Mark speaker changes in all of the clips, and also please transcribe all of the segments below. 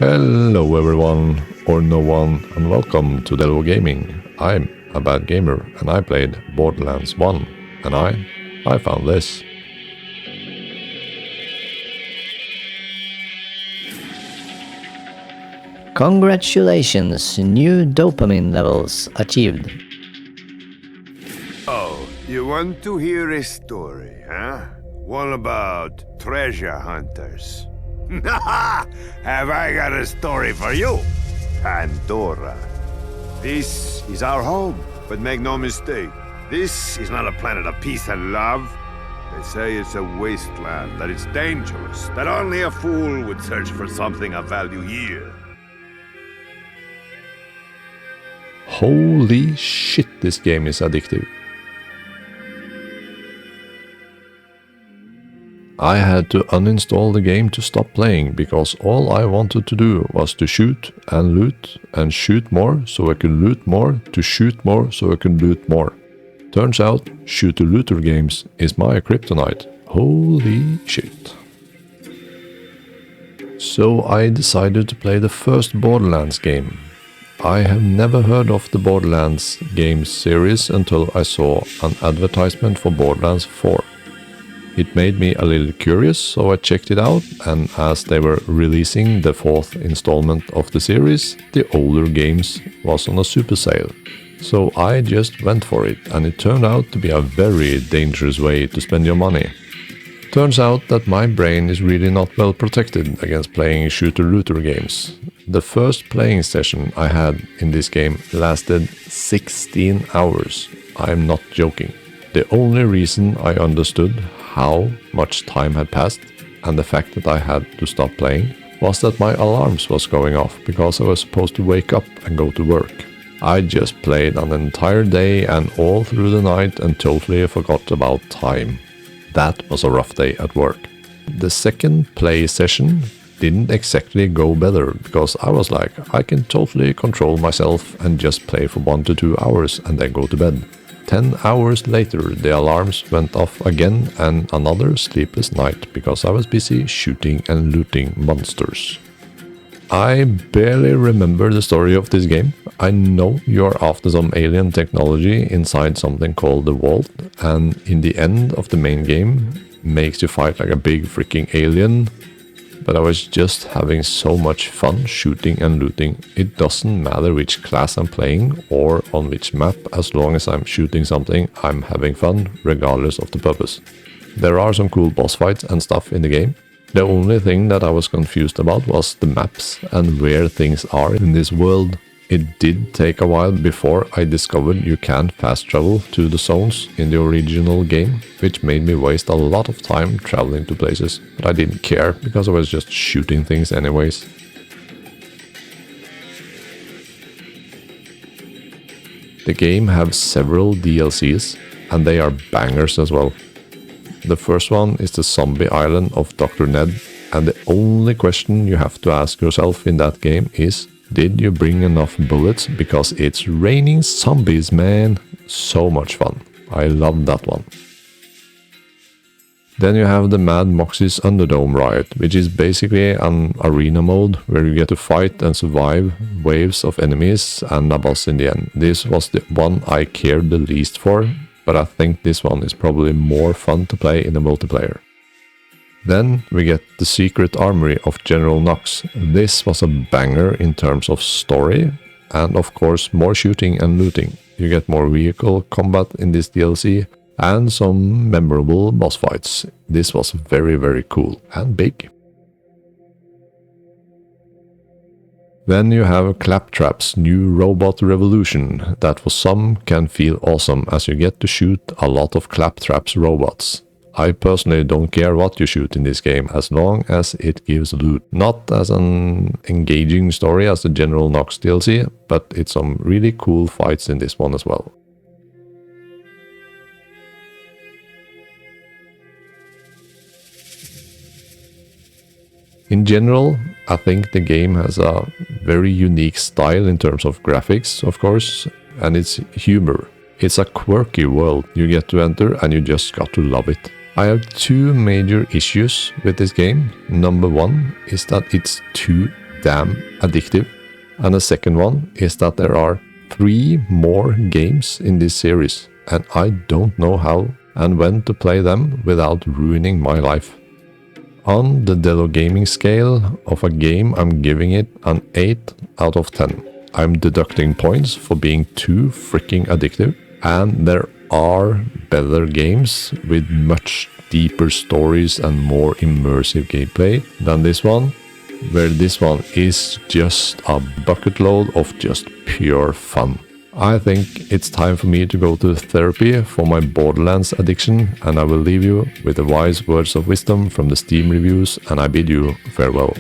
Speaker 1: Hello everyone, or no one, and welcome to Delvo Gaming. I'm a bad gamer, and I played Borderlands 1, and I found this.
Speaker 2: Congratulations, new dopamine levels achieved.
Speaker 3: Oh, you want to hear a story, huh? One about treasure hunters. Have I got a story for you? Pandora. This is our home, but make no mistake, this is not a planet of peace and love. They say it's a wasteland, that it's dangerous, that only a fool would search for something of value here.
Speaker 1: Holy shit, this game is addictive. I had to uninstall the game to stop playing because all I wanted to do was to shoot and loot and shoot more so I could loot more to shoot more so I could loot more. Turns out, shooter-looter games is my kryptonite. Holy shit. So I decided to play the first Borderlands game. I have never heard of the Borderlands games series until I saw an advertisement for Borderlands 4. It made me a little curious, so I checked it out, and as they were releasing the fourth installment of the series, the older games was on a super sale. So I just went for it, and it turned out to be a very dangerous way to spend your money. Turns out that my brain is really not well protected against playing shooter-looter games. The first playing session I had in this game lasted 16 hours. I'm not joking. The only reason I understood how much time had passed and the fact that I had to stop playing was that my alarms was going off because I was supposed to wake up and go to work. I just played an entire day and all through the night and totally forgot about time. That was a rough day at work. The second play session didn't exactly go better because I was like, I can totally control myself and just play for 1 to 2 hours and then go to bed. 10 hours later, the alarms went off again and another sleepless night because I was busy shooting and looting monsters. I barely remember the story of this game. I know you're after some alien technology inside something called the Vault, and in the end of the main game makes you fight like a big freaking alien. But I was just having so much fun shooting and looting. It doesn't matter which class I'm playing or on which map, as long as I'm shooting something, I'm having fun, regardless of the purpose. There are some cool boss fights and stuff in the game. The only thing that I was confused about was the maps and where things are in this world. It did take a while before I discovered you can fast travel to the zones in the original game, which made me waste a lot of time traveling to places, but I didn't care because I was just shooting things anyways. The game has several DLCs, and they are bangers as well. The first one is the zombie island of Dr. Ned, and the only question you have to ask yourself in that game is, did you bring enough bullets? Because it's raining zombies, man. So much fun. I love that one. Then you have the Mad Moxie's Underdome Riot, which is basically an arena mode where you get to fight and survive waves of enemies and a boss in the end. This was the one I cared the least for, but I think this one is probably more fun to play in the multiplayer. Then we get the Secret Armory of General Knox. This was a banger in terms of story and of course more shooting and looting. You get more vehicle combat in this DLC and some memorable boss fights. This was very cool and big. Then you have Claptrap's new robot revolution that for some can feel awesome as you get to shoot a lot of Claptrap's robots. I personally don't care what you shoot in this game as long as it gives loot. Not as an engaging story as the General Knox DLC, but it's some really cool fights in this one as well. In general, I think the game has a very unique style in terms of graphics, of course, and its humor. It's a quirky world you get to enter and you just got to love it. I have two major issues with this game. Number one is that it's too damn addictive. And the second one is that there are 3 more games in this series, and I don't know how and when to play them without ruining my life. On the Delo Gaming scale of a game, I'm giving it an 8 out of 10. I'm deducting points for being too freaking addictive, and there are better games with much deeper stories and more immersive gameplay than this one, where this one is just a bucket load of just pure fun. I think it's time for me to go to therapy for my Borderlands addiction, and I will leave you with the wise words of wisdom from the Steam reviews, and I bid you farewell.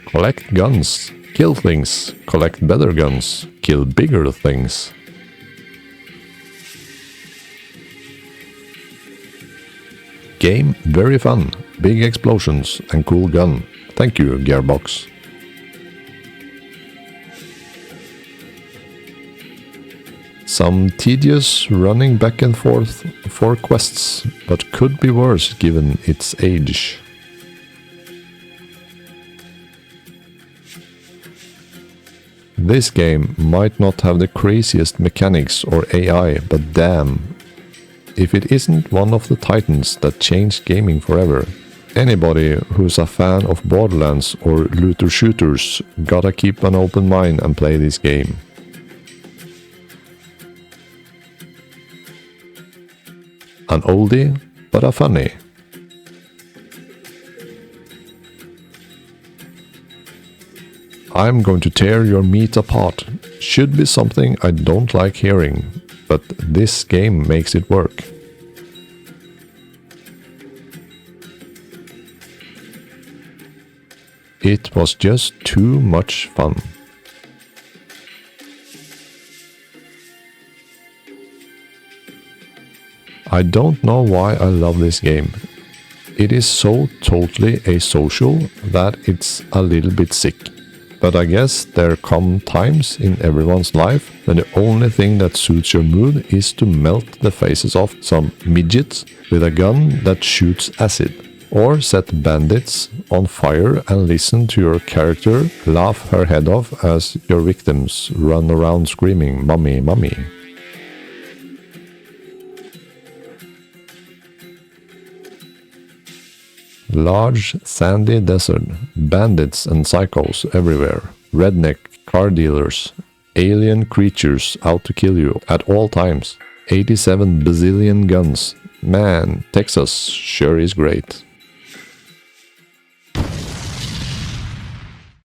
Speaker 1: Collect guns, kill things, collect better guns, kill bigger things. Game very fun, big explosions and cool gun. Thank you, Gearbox. Some tedious running back and forth for quests, but could be worse given its age. This game might not have the craziest mechanics or AI, but damn, if it isn't one of the titans that changed gaming forever. Anybody who's a fan of Borderlands or looter shooters gotta keep an open mind and play this game. An oldie, but a funny. I'm going to tear your meat apart. Should be something I don't like hearing, but this game makes it work. It was just too much fun. I don't know why I love this game. It is so totally asocial that it's a little bit sick. But I guess there come times in everyone's life when the only thing that suits your mood is to melt the faces off some midgets with a gun that shoots acid. Or set bandits on fire and listen to your character laugh her head off as your victims run around screaming, "Mummy, mummy." Large sandy desert, bandits and psychos everywhere, redneck car dealers, alien creatures out to kill you at all times, 87 bazillion guns. Man, Texas sure is great.